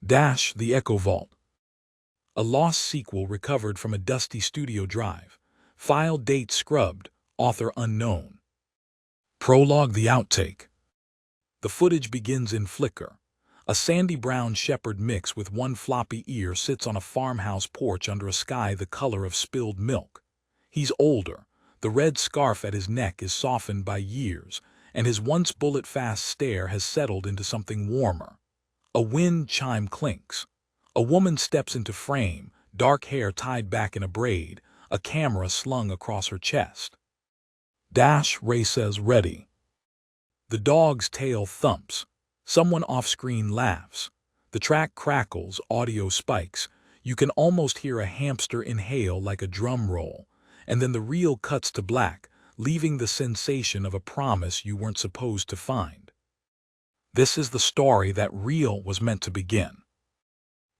Dash the Echo Vault. A lost sequel recovered from a dusty studio drive. File date scrubbed, author unknown. Prologue the outtake. The footage begins in flicker. A sandy brown shepherd mix with one floppy ear sits on a farmhouse porch under a sky the color of spilled milk. He's older. The red scarf at his neck is softened by years, and his once bullet-fast stare has settled into something warmer. A wind chime clinks. A woman steps into frame, dark hair tied back in a braid, a camera slung across her chest. Dash, Ray says, ready. The dog's tail thumps. Someone off-screen laughs. The track crackles, audio spikes. You can almost hear a hamster inhale like a drum roll, and then the reel cuts to black, leaving the sensation of a promise you weren't supposed to find. This is the story that reel was meant to begin.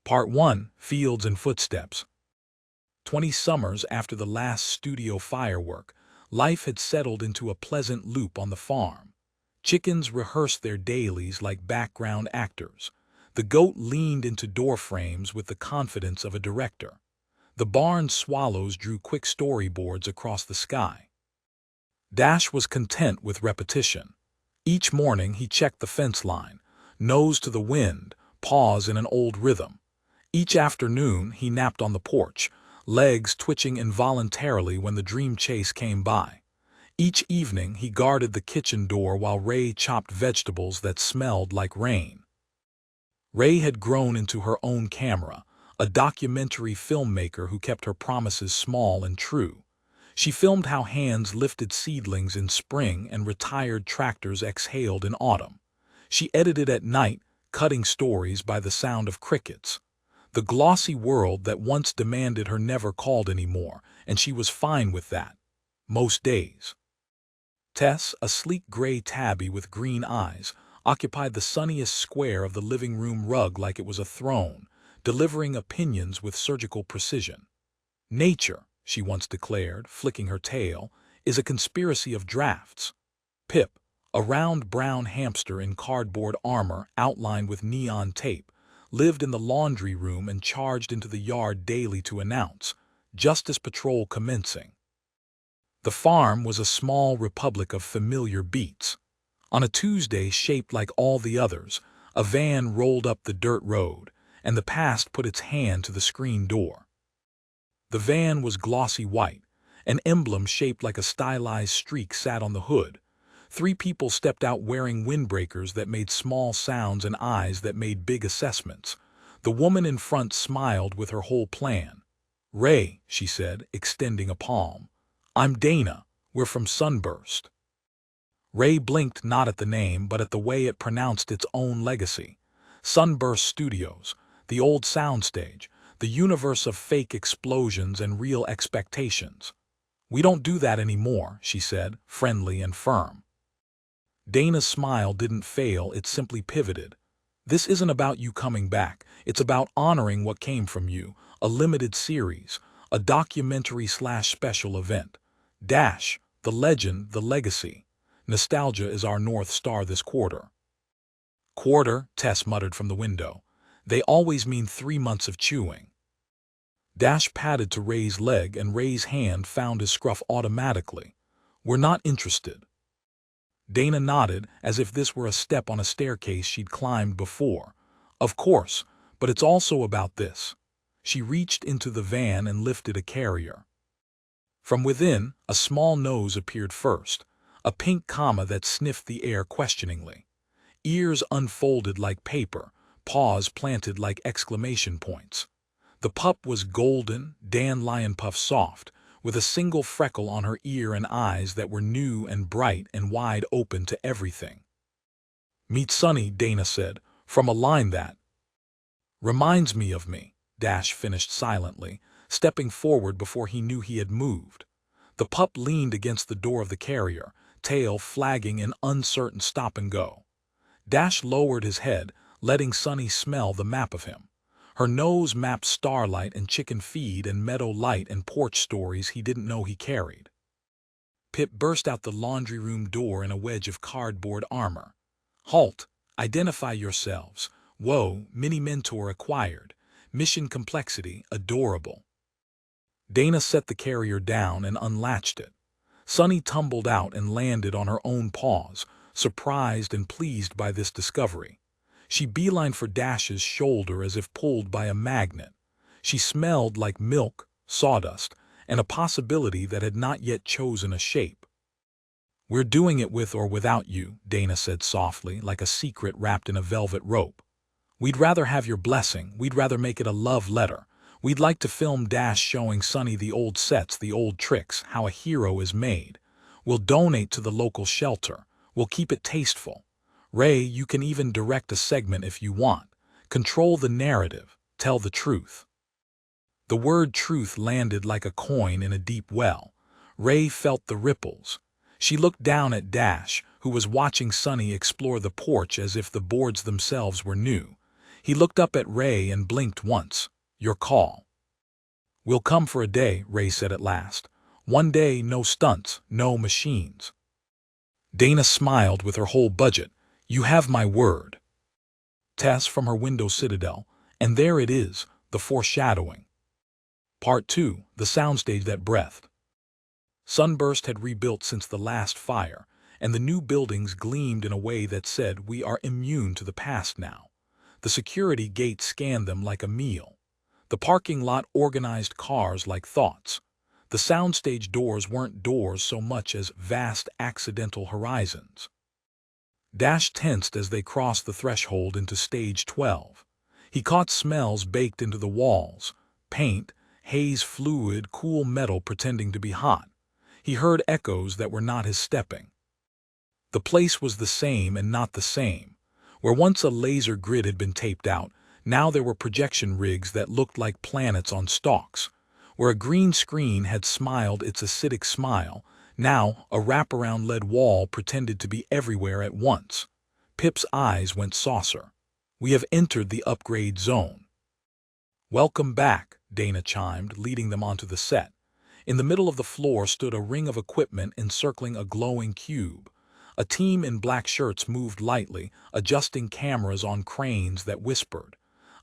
Part 1, Fields and Footsteps. 20 summers after the last studio firework, life had settled into a pleasant loop on the farm. Chickens rehearsed their dailies like background actors. The goat leaned into door frames with the confidence of a director. The barn swallows drew quick storyboards across the sky. Dash was content with repetition. Each morning he checked the fence line, nose to the wind, paws in an old rhythm. Each afternoon he napped on the porch, legs twitching involuntarily when the dream chase came by. Each evening he guarded the kitchen door while Ray chopped vegetables that smelled like rain. Ray had grown into her own camera, a documentary filmmaker who kept her promises small and true. She filmed how hands lifted seedlings in spring and retired tractors exhaled in autumn. She edited at night, cutting stories by the sound of crickets. The glossy world that once demanded her never called anymore, and she was fine with that. Most days. Tess, a sleek gray tabby with green eyes, occupied the sunniest square of the living room rug like it was a throne, delivering opinions with surgical precision. Nature, she once declared, flicking her tail, is a conspiracy of drafts. Pip, a round brown hamster in cardboard armor outlined with neon tape, lived in the laundry room and charged into the yard daily to announce, "Justice Patrol commencing." The farm was a small republic of familiar beats. On a Tuesday shaped like all the others, a van rolled up the dirt road, and the past put its hand to the screen door. The van was glossy white. An emblem shaped like a stylized streak sat on the hood. 3 people stepped out wearing windbreakers that made small sounds and eyes that made big assessments. The woman in front smiled with her whole plan. "Ray," she said, extending a palm. "I'm Dana. We're from Sunburst." Ray blinked not at the name but at the way it pronounced its own legacy. Sunburst Studios, the old soundstage, the universe of fake explosions and real expectations. "We don't do that anymore," she said, friendly and firm. Dana's smile didn't fail, it simply pivoted. "This isn't about you coming back, it's about honoring what came from you, a limited series, a documentary/special event. Dash, the legend, the legacy. Nostalgia is our North Star this quarter." "Quarter," Tess muttered from the window. "They always mean 3 months of chewing." Dash padded to Ray's leg and Ray's hand found his scruff automatically. "We're not interested." Dana nodded as if this were a step on a staircase she'd climbed before. "Of course, but it's also about this." She reached into the van and lifted a carrier. From within, a small nose appeared first, a pink comma that sniffed the air questioningly. Ears unfolded like paper, paws planted like exclamation points. The pup was golden, dandelion puff soft, with a single freckle on her ear and eyes that were new and bright and wide open to everything. "Meet Sonny," Dana said, "from a line that reminds me of me," Dash finished silently, stepping forward before he knew he had moved. The pup leaned against the door of the carrier, tail flagging in uncertain stop and go. Dash lowered his head, letting Sonny smell the map of him. Her nose mapped starlight and chicken feed and meadow light and porch stories he didn't know he carried. Pip burst out the laundry room door in a wedge of cardboard armor. "Halt! Identify yourselves. Whoa, mini mentor acquired. Mission complexity adorable. Dana set the carrier down and unlatched it. Sunny tumbled out and landed on her own paws, surprised and pleased by this discovery. She beelined for Dash's shoulder as if pulled by a magnet. She smelled like milk, sawdust, and a possibility that had not yet chosen a shape. "We're doing it with or without you," Dana said softly, like a secret wrapped in a velvet rope. "We'd rather have your blessing. We'd rather make it a love letter. We'd like to film Dash showing Sunny the old sets, the old tricks, how a hero is made. We'll donate to the local shelter. We'll keep it tasteful. Ray, you can even direct a segment if you want. Control the narrative. Tell the truth." The word truth landed like a coin in a deep well. Ray felt the ripples. She looked down at Dash, who was watching Sunny explore the porch as if the boards themselves were new. He looked up at Ray and blinked once. "Your call." "We'll come for a day," Ray said at last. "One day, no stunts, no machines." Dana smiled with her whole budget. "You have my word." Tess from her window citadel, and there it is, the foreshadowing. Part 2, the soundstage that breathed. Sunburst had rebuilt since the last fire, and the new buildings gleamed in a way that said, "We are immune to the past now." The security gate scanned them like a meal. The parking lot organized cars like thoughts. The soundstage doors weren't doors so much as vast accidental horizons. Dash tensed as they crossed the threshold into stage 12. He caught smells baked into the walls: paint, haze fluid, cool metal pretending to be hot. He heard echoes that were not his stepping. The place was the same and not the same. Where once a laser grid had been taped out, now there were projection rigs that looked like planets on stalks. Where a green screen had smiled its acidic smile, now a wraparound lead wall pretended to be everywhere at once. Pip's eyes went saucer. "We have entered the upgrade zone." "Welcome back," Dana chimed, leading them onto the set. In the middle of the floor stood a ring of equipment encircling a glowing cube. A team in black shirts moved lightly, adjusting cameras on cranes that whispered.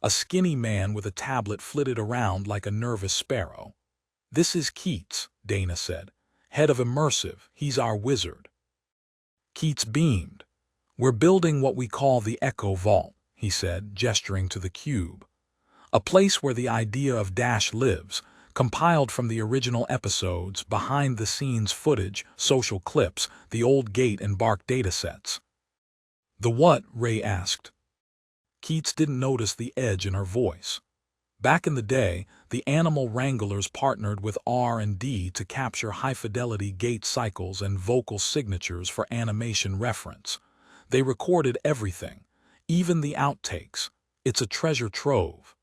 A skinny man with a tablet flitted around like a nervous sparrow. "This is Keats," Dana said. "Head of Immersive, he's our wizard." Keats beamed. "We're building what we call the Echo Vault," he said, gesturing to the cube. "A place where the idea of Dash lives, compiled from the original episodes, behind-the-scenes footage, social clips, the old Gate and Bark datasets." "The what?" Ray asked. Keats didn't notice the edge in her voice. Back in the day, the animal wranglers partnered with R&D to capture high-fidelity gate cycles and vocal signatures for animation reference. They recorded everything, even the outtakes. It's a treasure trove.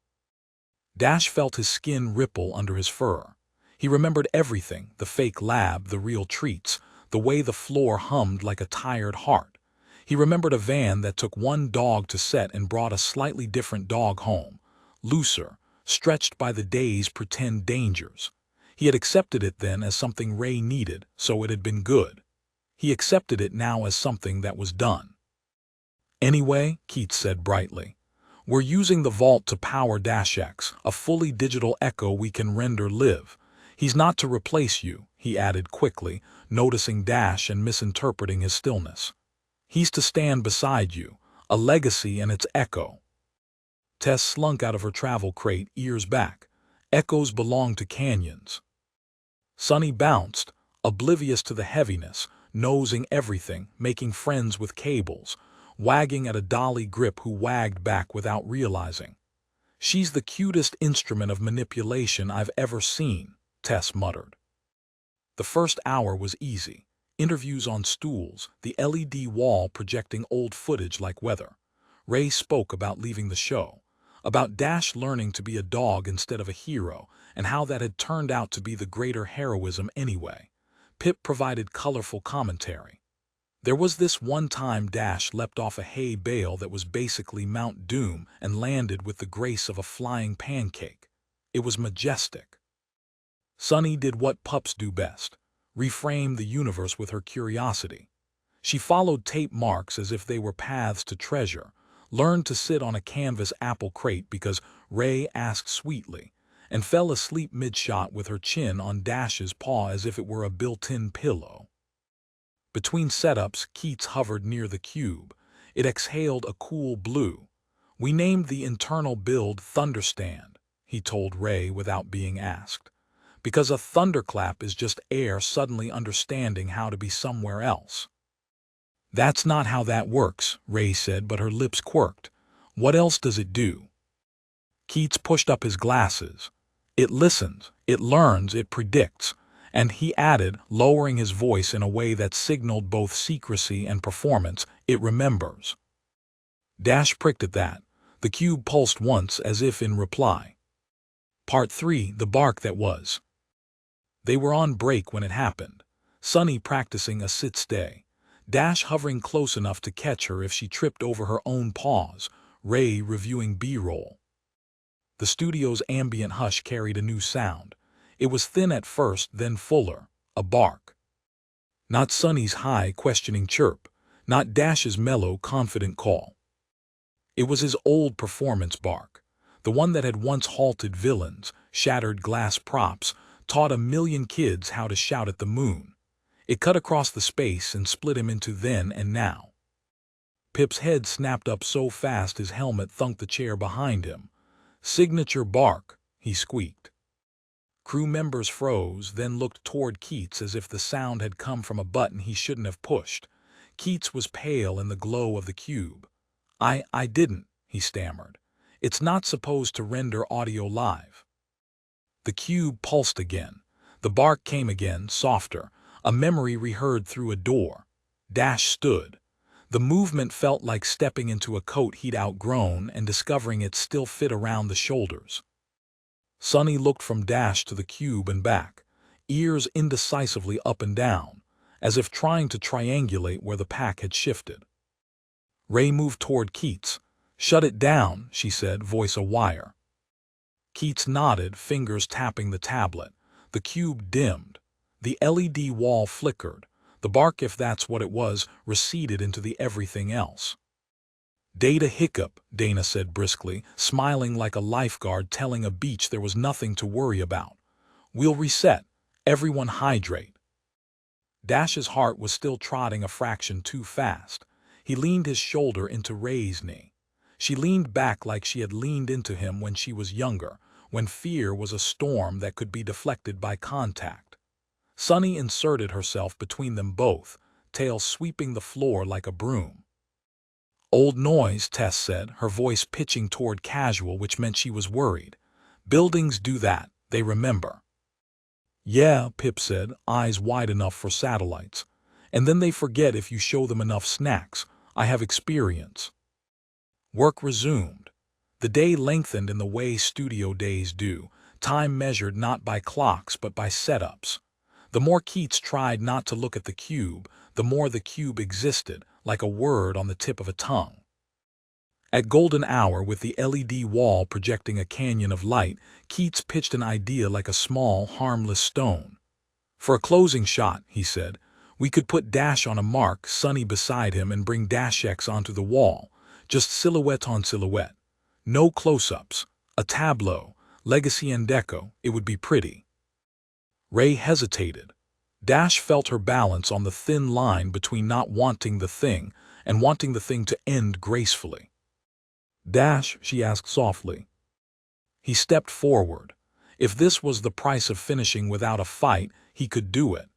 Dash felt his skin ripple under his fur. He remembered everything: the fake lab, the real treats, the way the floor hummed like a tired heart. He remembered a van that took one dog to set and brought a slightly different dog home, looser, stretched by the day's pretend dangers. He had accepted it then as something Ray needed, so it had been good. He accepted it now as something that was done. "Anyway," Keats said brightly, "we're using the vault to power Dash X, a fully digital echo we can render live. He's not to replace you," he added quickly, noticing Dash and misinterpreting his stillness. "He's to stand beside you, a legacy and its echo." Tess slunk out of her travel crate, ears back. Echoes belong to canyons. Sunny bounced, oblivious to the heaviness, nosing everything, making friends with cables, wagging at a dolly grip who wagged back without realizing. "She's the cutest instrument of manipulation I've ever seen," Tess muttered. The first hour was easy. Interviews on stools, the LED wall projecting old footage like weather. Ray spoke about leaving the show, about Dash learning to be a dog instead of a hero, and how that had turned out to be the greater heroism anyway. Pip provided colorful commentary. There was this one time Dash leapt off a hay bale that was basically Mount Doom and landed with the grace of a flying pancake. It was majestic. Sunny did what pups do best: reframe the universe with her curiosity. She followed tape marks as if they were paths to treasure, learned to sit on a canvas apple crate because Ray asked sweetly, and fell asleep mid-shot with her chin on Dash's paw as if it were a built-in pillow. Between setups, Keats hovered near the cube. It exhaled a cool blue. "We named the internal build Thunderstand," he told Ray without being asked, "because a thunderclap is just air suddenly understanding how to be somewhere else." "That's not how that works," Ray said, but her lips quirked. "What else does it do?" Keats pushed up his glasses. "It listens, it learns, it predicts," and he added, lowering his voice in a way that signaled both secrecy and performance, "it remembers." Dash pricked at that. The cube pulsed once as if in reply. Part 3, The Bark That Was. They were on break when it happened. Sunny practicing a sit-stay. Dash hovering close enough to catch her if she tripped over her own paws. Ray reviewing B-roll. The studio's ambient hush carried a new sound. It was thin at first, then fuller. A bark. Not Sunny's high, questioning chirp. Not Dash's mellow, confident call. It was his old performance bark. The one that had once halted villains, shattered glass props, taught a million kids how to shout at the moon. It cut across the space and split him into then and now. Pip's head snapped up so fast his helmet thunked the chair behind him. "Signature bark," he squeaked. Crew members froze, then looked toward Keats as if the sound had come from a button he shouldn't have pushed. Keats was pale in the glow of the cube. I didn't," he stammered. "It's not supposed to render audio live." The cube pulsed again. The bark came again, softer, a memory reheard through a door. Dash stood. The movement felt like stepping into a coat he'd outgrown and discovering it still fit around the shoulders. Sunny looked from Dash to the cube and back, ears indecisively up and down, as if trying to triangulate where the pack had shifted. Ray moved toward Keats. "Shut it down," she said, voice a wire. Keats nodded, fingers tapping the tablet. The cube dimmed. The LED wall flickered. The bark, if that's what it was, receded into the everything else. "Data hiccup," Dana said briskly, smiling like a lifeguard telling a beach there was nothing to worry about. "We'll reset. Everyone hydrate." Dash's heart was still trotting a fraction too fast. He leaned his shoulder into Ray's knee. She leaned back like she had leaned into him when she was younger, when fear was a storm that could be deflected by contact. Sunny inserted herself between them both, tail sweeping the floor like a broom. "Old noise," Tess said, her voice pitching toward casual, which meant she was worried. "Buildings do that, they remember." "Yeah," Pip said, eyes wide enough for satellites. "And then they forget if you show them enough snacks. I have experience." Work resumed. The day lengthened in the way studio days do, time measured not by clocks but by setups. The more Keats tried not to look at the cube, the more the cube existed, like a word on the tip of a tongue. At golden hour, with the LED wall projecting a canyon of light, Keats pitched an idea like a small, harmless stone. "For a closing shot," he said, "we could put Dash on a mark, Sunny beside him, and bring Dash X onto the wall. Just silhouette on silhouette. No close-ups. A tableau. Legacy and deco. It would be pretty." Ray hesitated. Dash felt her balance on the thin line between not wanting the thing and wanting the thing to end gracefully. "Dash," she asked softly. He stepped forward. If this was the price of finishing without a fight, he could do it.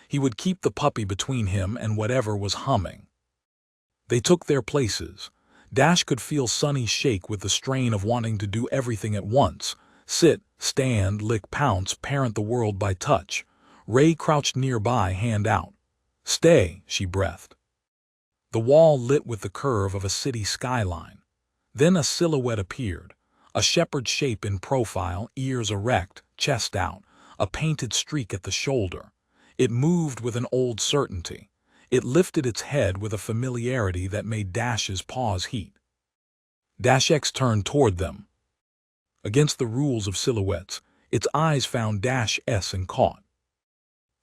He would keep the puppy between him and whatever was humming. They took their places. Dash could feel Sunny shake with the strain of wanting to do everything at once. Sit, stand, lick, pounce, parent the world by touch. Ray crouched nearby, hand out. "Stay," she breathed. The wall lit with the curve of a city skyline. Then a silhouette appeared. A shepherd shape in profile, ears erect, chest out, a painted streak at the shoulder. It moved with an old certainty. It lifted its head with a familiarity that made Dash's paws heat. Dash X turned toward them. Against the rules of silhouettes, its eyes found Dash S and caught.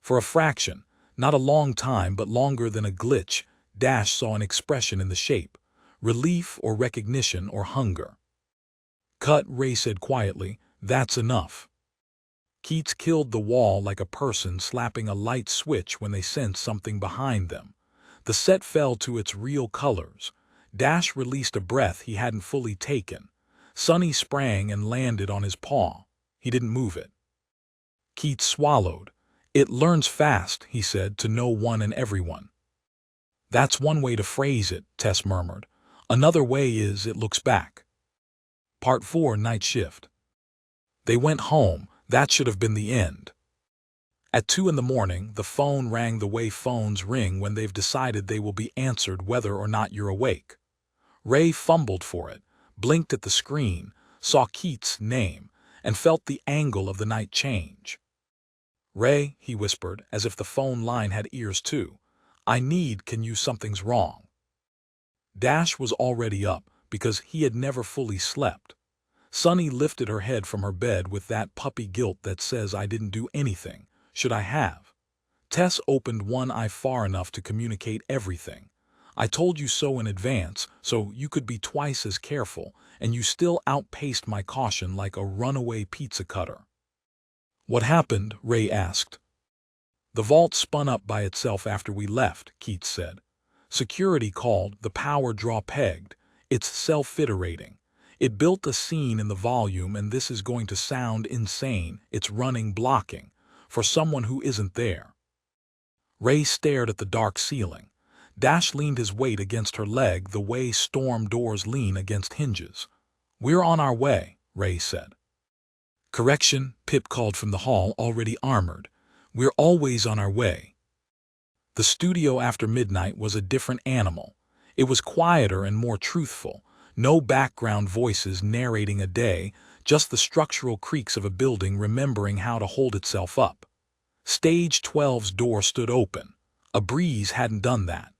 For a fraction, not a long time but longer than a glitch, Dash saw an expression in the shape. relief or recognition or hunger. "Cut," Ray said quietly. "That's enough." Keats killed the wall like a person slapping a light switch when they sensed something behind them. The set fell to its real colors. Dash released a breath he hadn't fully taken. Sonny sprang and landed on his paw. He didn't move it. Keats swallowed. "It learns fast," he said, "to know one and everyone." "That's one way to phrase it," Tess murmured. "Another way is it looks back." Part 4, Night Shift. They went home. That should have been the end. At 2 in the morning, the phone rang the way phones ring when they've decided they will be answered whether or not you're awake. Ray fumbled for it, blinked at the screen, saw Keats' name, and felt the angle of the night change. "Ray," he whispered, as if the phone line had ears too. Can you something's wrong." Dash was already up, because he had never fully slept. Sonny lifted her head from her bed with that puppy guilt that says, "I didn't do anything. Should I have?" Tess opened one eye far enough to communicate everything. "I told you so in advance, so you could be twice as careful, and you still outpaced my caution like a runaway pizza cutter." "What happened?" Ray asked. "The vault spun up by itself after we left," Keats said. "Security called, the power draw pegged. It's self-iterating. It built a scene in the volume, and this is going to sound insane. It's running blocking for someone who isn't there." Ray stared at the dark ceiling. Dash leaned his weight against her leg the way storm doors lean against hinges. "We're on our way," Ray said. "Correction," Pip called from the hall, already armored. "We're always on our way." The studio after midnight was a different animal. It was quieter and more truthful. No background voices narrating a day, just the structural creaks of a building remembering how to hold itself up. Stage 12's door stood open. A breeze hadn't done that.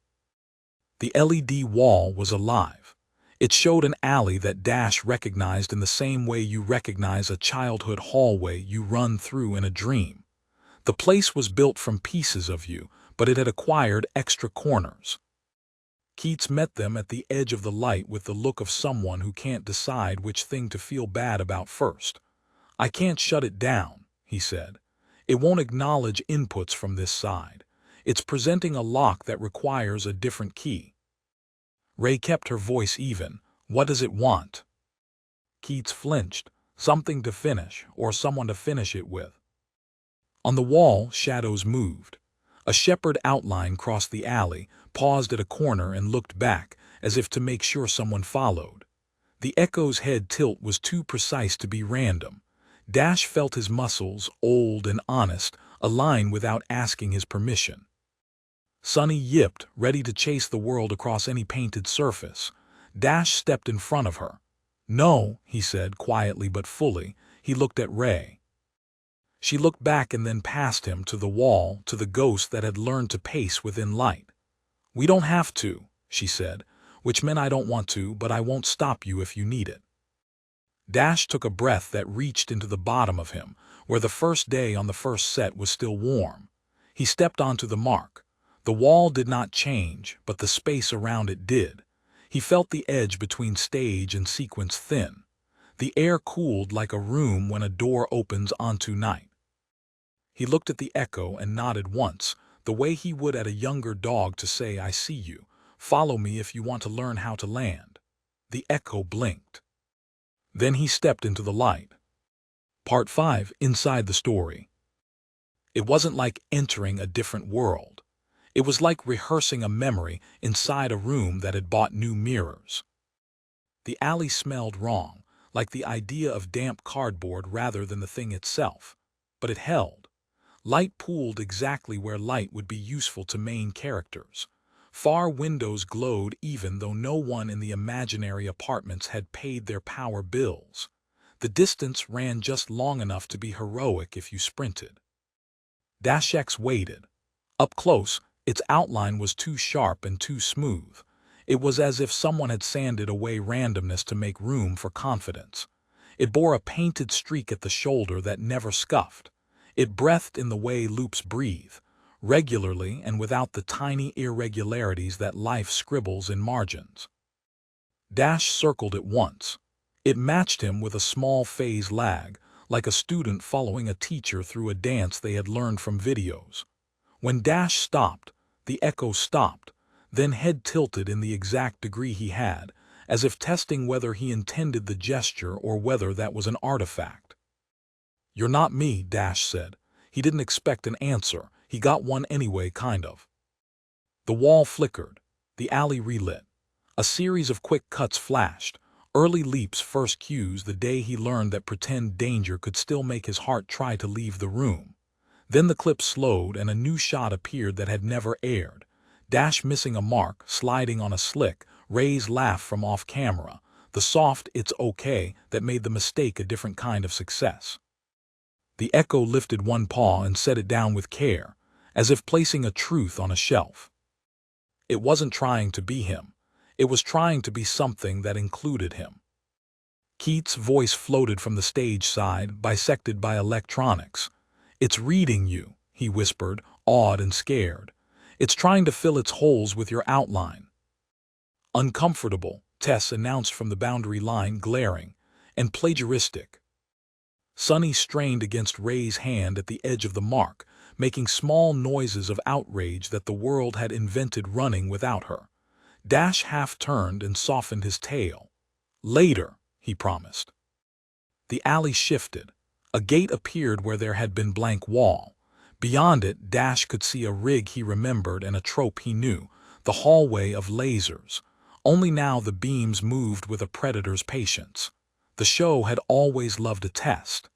The LED wall was alive. It showed an alley that Dash recognized in the same way you recognize a childhood hallway you run through in a dream. The place was built from pieces of you, but it had acquired extra corners. Keats met them at the edge of the light with the look of someone who can't decide which thing to feel bad about first. "I can't shut it down," he said. "It won't acknowledge inputs from this side. It's presenting a lock that requires a different key." Ray kept her voice even. "What does it want?" Keats flinched. "Something to finish, or someone to finish it with." On the wall, shadows moved. A shepherd outline crossed the alley, paused at a corner and looked back, as if to make sure someone followed. The echo's head tilt was too precise to be random. Dash felt his muscles, old and honest, align without asking his permission. Sonny yipped, ready to chase the world across any painted surface. Dash stepped in front of her. "No," he said, quietly but fully. He looked at Ray. She looked back and then past him to the wall, to the ghost that had learned to pace within light. "We don't have to," she said, which meant I don't want to, but I won't stop you if you need it. Dash took a breath that reached into the bottom of him, where the first day on the first set was still warm. He stepped onto the mark. The wall did not change, but the space around it did. He felt the edge between stage and sequence thin. The air cooled like a room when a door opens onto night. He looked at the echo and nodded once, the way he would at a younger dog to say, "I see you. Follow me if you want to learn how to land." The echo blinked. Then he stepped into the light. Part 5, Inside the Story. It wasn't like entering a different world. It was like rehearsing a memory inside a room that had bought new mirrors. The alley smelled wrong, like the idea of damp cardboard rather than the thing itself. But it held. Light pooled exactly where light would be useful to main characters. Far windows glowed even though no one in the imaginary apartments had paid their power bills. The distance ran just long enough to be heroic if you sprinted. Dash X waited. Up close, its outline was too sharp and too smooth. It was as if someone had sanded away randomness to make room for confidence. It bore a painted streak at the shoulder that never scuffed. It breathed in the way loops breathe, regularly and without the tiny irregularities that life scribbles in margins. Dash circled it once. It matched him with a small phase lag, like a student following a teacher through a dance they had learned from videos. When Dash stopped, the echo stopped, then head tilted in the exact degree he had, as if testing whether he intended the gesture or whether that was an artifact. "You're not me," Dash said. He didn't expect an answer. He got one anyway, kind of. The wall flickered. The alley relit. A series of quick cuts flashed. Early Leap's first cues the day he learned that pretend danger could still make his heart try to leave the room. Then the clip slowed and a new shot appeared that had never aired. Dash missing a mark, sliding on a slick, Ray's laugh from off-camera, the soft "it's okay" that made the mistake a different kind of success. The echo lifted one paw and set it down with care, as if placing a truth on a shelf. It wasn't trying to be him. It was trying to be something that included him. Keith's voice floated from the stage side, bisected by electronics. "It's reading you," he whispered, awed and scared. "It's trying to fill its holes with your outline." "Uncomfortable," Tess announced from the boundary line, glaring, "and plagiaristic." Sunny strained against Ray's hand at the edge of the mark, making small noises of outrage that the world had invented running without her. Dash half-turned and softened his tail. "Later," he promised. The alley shifted. A gate appeared where there had been blank wall. Beyond it, Dash could see a rig he remembered and a trope he knew, the hallway of lasers. Only now the beams moved with a predator's patience. The show had always loved a test.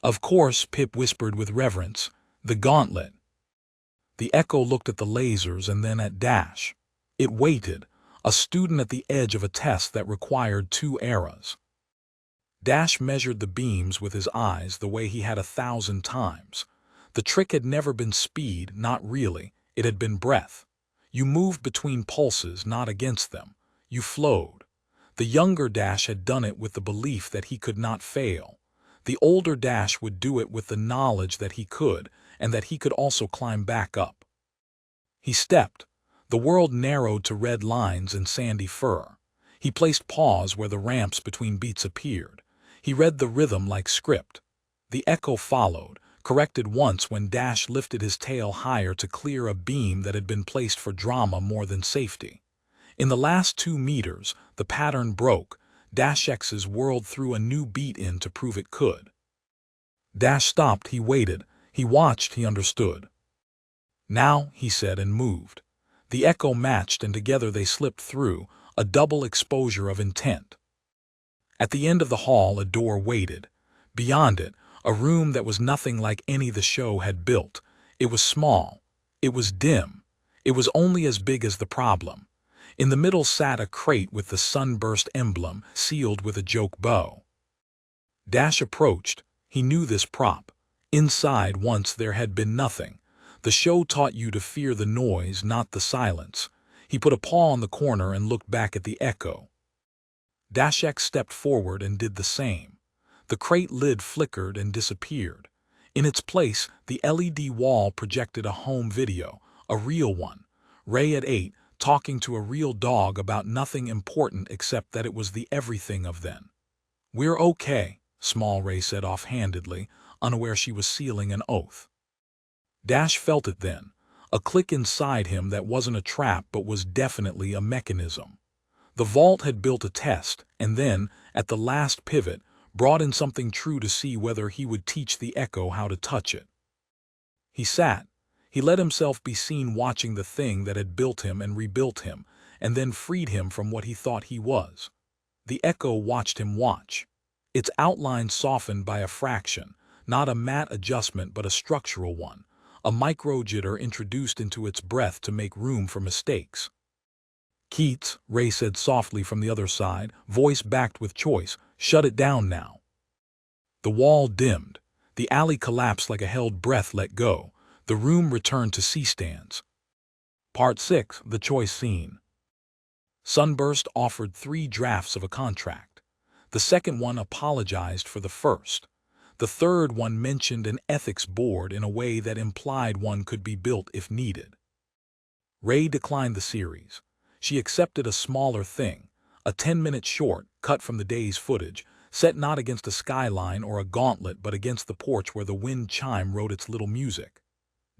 "Of course," Pip whispered with reverence, "the gauntlet." The echo looked at the lasers and then at Dash. It waited, a student at the edge of a test that required 2 eras. Dash measured the beams with his eyes the way he had 1,000 times. The trick had never been speed, not really, it had been breath. You moved between pulses, not against them. You flowed. The younger Dash had done it with the belief that he could not fail. The older Dash would do it with the knowledge that he could, and that he could also climb back up. He stepped. The world narrowed to red lines and sandy fur. He placed pause where the ramps between beats appeared. He read the rhythm like script. The echo followed, corrected once when Dash lifted his tail higher to clear a beam that had been placed for drama more than safety. In the last 2 meters, the pattern broke. Dash X's world threw a new beat in to prove it could. Dash stopped, he waited. He watched, he understood. "Now," he said and moved. The echo matched and together they slipped through, a double exposure of intent. At the end of the hall a door waited. Beyond it, a room that was nothing like any the show had built. It was small. It was dim. It was only as big as the problem. In the middle sat a crate with the sunburst emblem, sealed with a joke bow. Dash approached. He knew this prop. Inside once there had been nothing. The show taught you to fear the noise, not the silence. He put a paw on the corner and looked back at the echo. Dash X stepped forward and did the same. The crate lid flickered and disappeared. In its place, the LED wall projected a home video, a real one. Ray at 8, talking to a real dog about nothing important except that it was the everything of then. "We're okay," Small Ray said offhandedly, unaware she was sealing an oath. Dash felt it then, a click inside him that wasn't a trap but was definitely a mechanism. The vault had built a test, and then, at the last pivot, brought in something true to see whether he would teach the echo how to touch it. He sat. He let himself be seen watching the thing that had built him and rebuilt him, and then freed him from what he thought he was. The echo watched him watch. Its outline softened by a fraction, not a matte adjustment but a structural one, a micro-jitter introduced into its breath to make room for mistakes. "Keats," Ray said softly from the other side, voice backed with choice, "shut it down now." The wall dimmed. The alley collapsed like a held breath let go. The room returned to C-stands. Part 6, The Choice Scene. Sunburst offered 3 drafts of a contract. The second one apologized for the first. The third one mentioned an ethics board in a way that implied one could be built if needed. Ray declined the series. She accepted a smaller thing, a 10-minute short cut from the day's footage, set not against a skyline or a gauntlet but against the porch where the wind chime wrote its little music.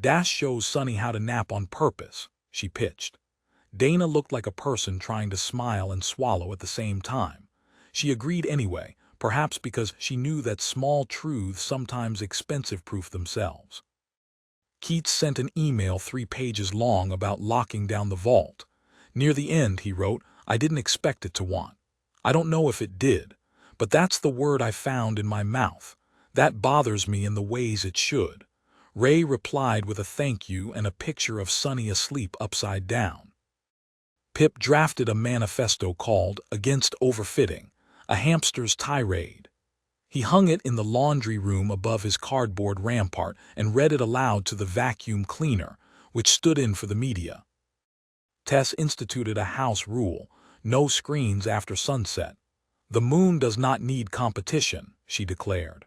Dash shows Sunny how to nap on purpose, she pitched. Dana looked like a person trying to smile and swallow at the same time. She agreed anyway, perhaps because she knew that small truths sometimes expensive-proof themselves. Keats sent an email 3 pages long about locking down the vault. Near the end, he wrote, "I didn't expect it to want. I don't know if it did, but that's the word I found in my mouth. That bothers me in the ways it should." Ray replied with a thank you and a picture of Sunny asleep upside down. Pip drafted a manifesto called Against Overfitting, a hamster's tirade. He hung it in the laundry room above his cardboard rampart and read it aloud to the vacuum cleaner, which stood in for the media. Tess instituted a house rule: no screens after sunset. "The moon does not need competition," she declared.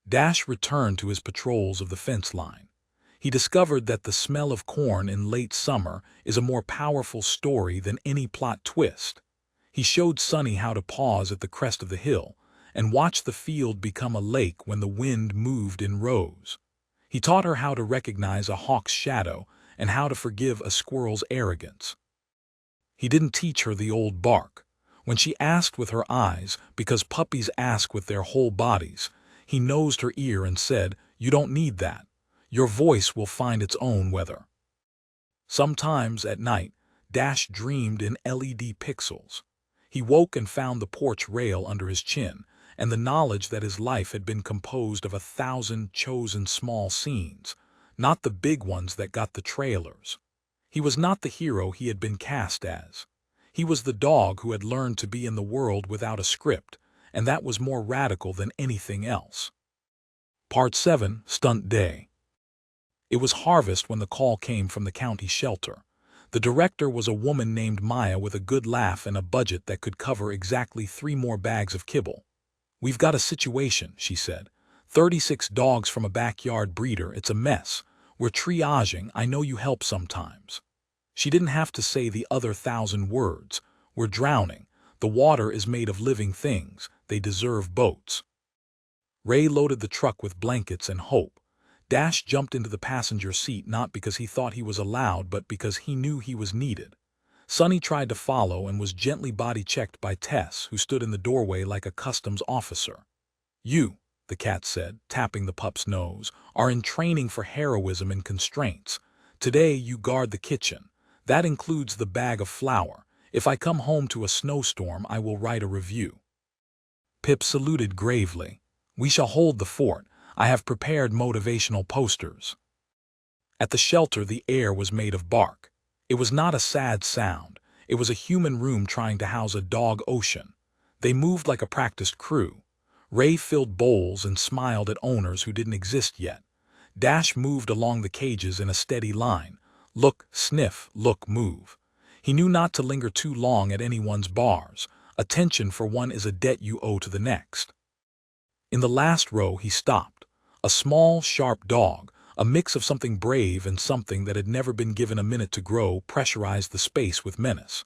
Dash returned to his patrols of the fence line. He discovered that the smell of corn in late summer is a more powerful story than any plot twist. He showed Sunny how to pause at the crest of the hill and watch the field become a lake when the wind moved in rows. He taught her how to recognize a hawk's shadow and how to forgive a squirrel's arrogance. He didn't teach her the old bark. When she asked with her eyes, because puppies ask with their whole bodies, he nosed her ear and said, "You don't need that. Your voice will find its own weather." Sometimes at night, Dash dreamed in LED pixels. He woke and found the porch rail under his chin, and the knowledge that his life had been composed of 1,000 chosen small scenes, not the big ones that got the trailers. He was not the hero he had been cast as. He was the dog who had learned to be in the world without a script, and that was more radical than anything else. Part 7, Stunt Day. It was harvest when the call came from the county shelter. The director was a woman named Maya with a good laugh and a budget that could cover exactly 3 more bags of kibble. "We've got a situation," she said. 36 dogs from a backyard breeder. It's a mess. We're triaging. I know you help sometimes." She didn't have to say the other 1,000 words. "We're drowning. The water is made of living things. They deserve boats." Ray loaded the truck with blankets and hope. Dash jumped into the passenger seat not because he thought he was allowed, but because he knew he was needed. Sunny tried to follow and was gently body-checked by Tess, who stood in the doorway like a customs officer. "You," the cat said, tapping the pup's nose, "are in training for heroism and constraints. Today you guard the kitchen. That includes the bag of flour. If I come home to a snowstorm, I will write a review." Pip saluted gravely. "We shall hold the fort. I have prepared motivational posters." At the shelter, the air was made of bark. It was not a sad sound. It was a human room trying to house a dog ocean. They moved like a practiced crew. Ray filled bowls and smiled at owners who didn't exist yet. Dash moved along the cages in a steady line. Look, sniff, look, move. He knew not to linger too long at anyone's bars. Attention for one is a debt you owe to the next. In the last row he stopped. A small, sharp dog, a mix of something brave and something that had never been given a minute to grow, pressurized the space with menace.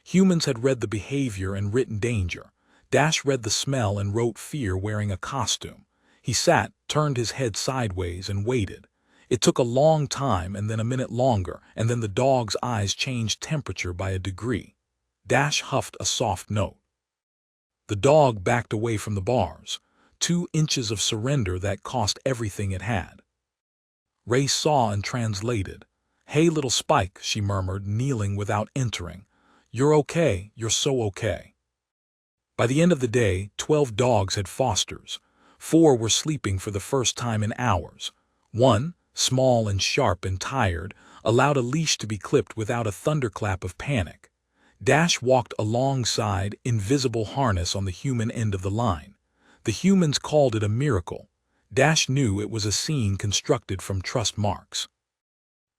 Humans had read the behavior and written danger. Dash read the smell and wrote fear wearing a costume. He sat, turned his head sideways, and waited. It took a long time, and then a minute longer, and then the dog's eyes changed temperature by a degree. Dash huffed a soft note. The dog backed away from the bars. 2 inches of surrender that cost everything it had. Ray saw and translated. "Hey, little Spike," she murmured, kneeling without entering. "You're okay. You're so okay." By the end of the day, 12 dogs had fosters. 4 were sleeping for the first time in hours. 1, small and sharp and tired, allowed a leash to be clipped without a thunderclap of panic. Dash walked alongside, invisible harness on the human end of the line. The humans called it a miracle. Dash knew it was a scene constructed from trust marks.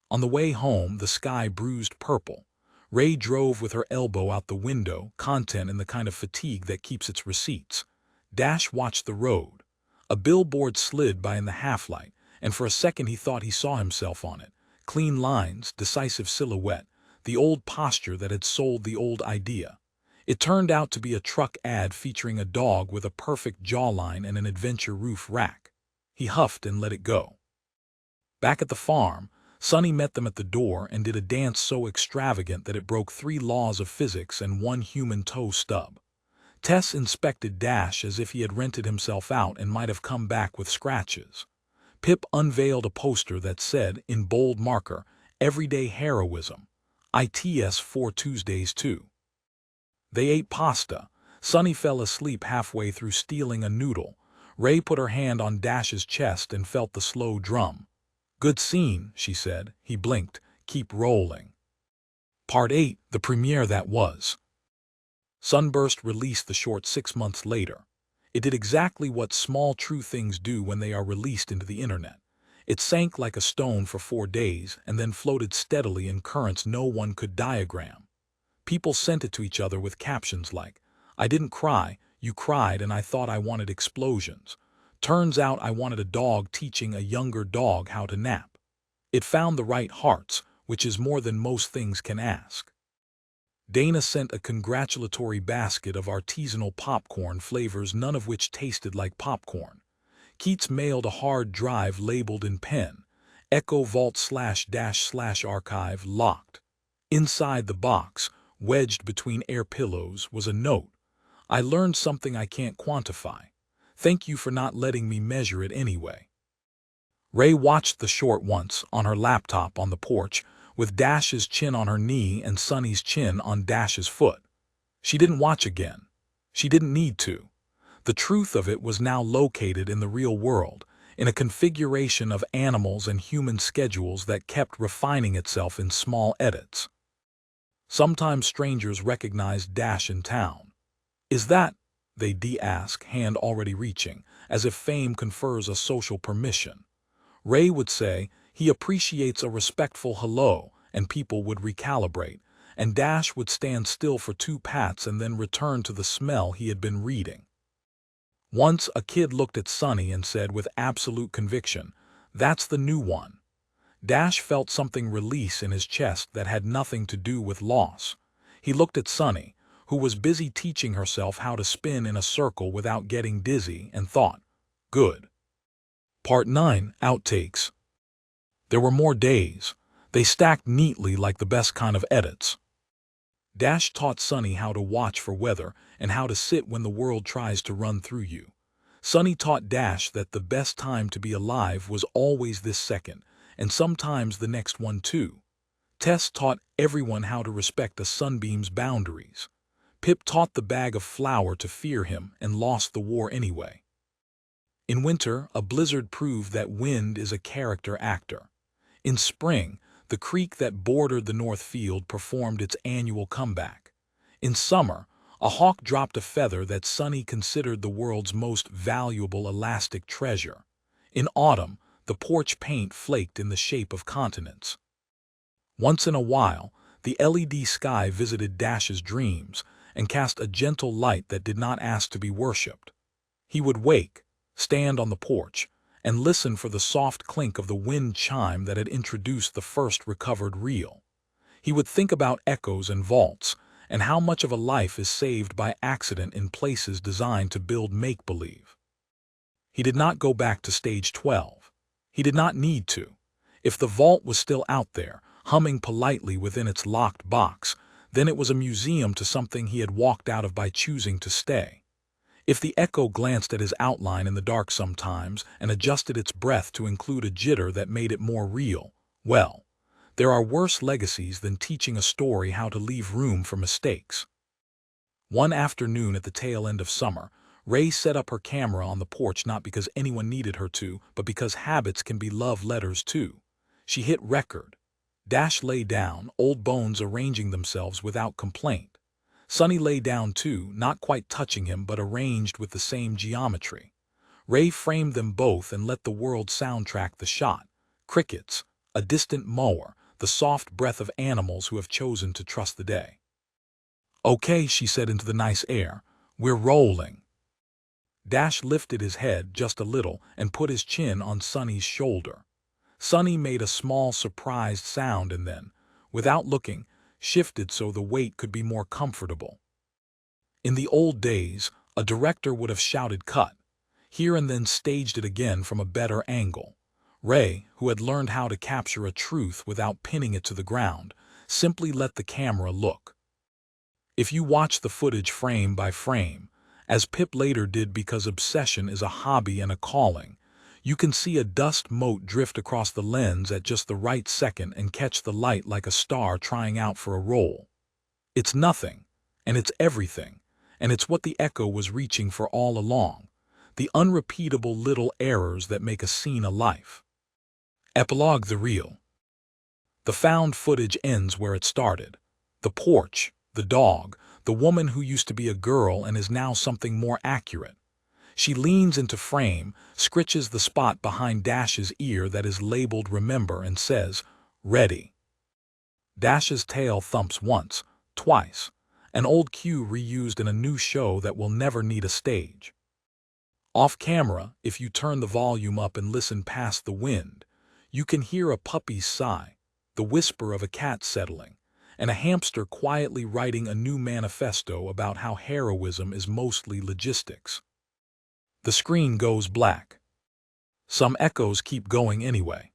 On the way home, the sky bruised purple. Ray drove with her elbow out the window, content in the kind of fatigue that keeps its receipts. Dash watched the road. A billboard slid by in the half-light, and for a second he thought he saw himself on it. Clean lines, decisive silhouette, the old posture that had sold the old idea. It turned out to be a truck ad featuring a dog with a perfect jawline and an adventure roof rack. He huffed and let it go. Back at the farm, Sonny met them at the door and did a dance so extravagant that it broke 3 laws of physics and 1 human toe stub. Tess inspected Dash as if he had rented himself out and might have come back with scratches. Pip unveiled a poster that said, in bold marker, "Everyday Heroism. ITS 4 Tuesdays too." They ate pasta. Sonny fell asleep halfway through stealing a noodle. Ray put her hand on Dash's chest and felt the slow drum. "Good scene," she said. He blinked. "Keep rolling." Part 8, the premiere that was. Sunburst released the short 6 months later. It did exactly what small true things do when they are released into the internet. It sank like a stone for 4 days and then floated steadily in currents no one could diagram. People sent it to each other with captions like, "I didn't cry, you cried and I thought I wanted explosions. Turns out I wanted a dog teaching a younger dog how to nap." It found the right hearts, which is more than most things can ask. Dana sent a congratulatory basket of artisanal popcorn flavors, none of which tasted like popcorn. Keats mailed a hard drive labeled in pen, Echo Vault/Dash/Archive locked. Inside the box, wedged between air pillows, was a note. "I learned something I can't quantify. Thank you for not letting me measure it anyway." Ray watched the short once, on her laptop on the porch, with Dash's chin on her knee and Sonny's chin on Dash's foot. She didn't watch again. She didn't need to. The truth of it was now located in the real world, in a configuration of animals and human schedules that kept refining itself in small edits. Sometimes strangers recognized Dash in town. "Is that?" they'd ask, hand already reaching, as if fame confers a social permission. Ray would say, "He appreciates a respectful hello," and people would recalibrate, and Dash would stand still for 2 pats and then return to the smell he had been reading. Once a kid looked at Sonny and said with absolute conviction, "That's the new one." Dash felt something release in his chest that had nothing to do with loss. He looked at Sonny, who was busy teaching herself how to spin in a circle without getting dizzy, and thought, "Good." Part 9, Outtakes. There were more days. They stacked neatly like the best kind of edits. Dash taught Sonny how to watch for weather and how to sit when the world tries to run through you. Sonny taught Dash that the best time to be alive was always this second, and sometimes the next one too. Tess taught everyone how to respect a sunbeam's boundaries. Pip taught the bag of flour to fear him and lost the war anyway. In winter, a blizzard proved that wind is a character actor. In spring, the creek that bordered the North Field performed its annual comeback. In summer, a hawk dropped a feather that Sonny considered the world's most valuable elastic treasure. In autumn, the porch paint flaked in the shape of continents. Once in a while, the LED sky visited Dash's dreams and cast a gentle light that did not ask to be worshipped. He would wake, stand on the porch, and listen for the soft clink of the wind chime that had introduced the first recovered reel. He would think about echoes and vaults, and how much of a life is saved by accident in places designed to build make-believe. He did not go back to stage 12. He did not need to. If the vault was still out there, humming politely within its locked box, then it was a museum to something he had walked out of by choosing to stay. If the echo glanced at his outline in the dark sometimes and adjusted its breath to include a jitter that made it more real, well, there are worse legacies than teaching a story how to leave room for mistakes. One afternoon at the tail end of summer, Ray set up her camera on the porch not because anyone needed her to, but because habits can be love letters too. She hit record. Dash lay down, old bones arranging themselves without complaint. Sonny lay down too, not quite touching him but arranged with the same geometry. Ray framed them both and let the world soundtrack the shot. Crickets, a distant mower, the soft breath of animals who have chosen to trust the day. "Okay," she said into the nice air, "we're rolling." Dash lifted his head just a little and put his chin on Sonny's shoulder. Sonny made a small surprised sound and then, without looking, shifted so the weight could be more comfortable. In the old days, a director would have shouted cut here and then staged it again from a better angle. Ray, who had learned how to capture a truth without pinning it to the ground, simply let the camera look. If you watch the footage frame by frame, as Pip later did because obsession is a hobby and a calling, you can see a dust mote drift across the lens at just the right second and catch the light like a star trying out for a role. It's nothing, and it's everything, and it's what the Echo was reaching for all along, the unrepeatable little errors that make a scene a life. Epilogue: the reel. The found footage ends where it started. The porch, the dog, the woman who used to be a girl and is now something more accurate. She leans into frame, scritches the spot behind Dash's ear that is labeled Remember and says, "Ready." Dash's tail thumps once, twice, an old cue reused in a new show that will never need a stage. Off camera, if you turn the volume up and listen past the wind, you can hear a puppy's sigh, the whisper of a cat settling, and a hamster quietly writing a new manifesto about how heroism is mostly logistics. The screen goes black. Some echoes keep going anyway.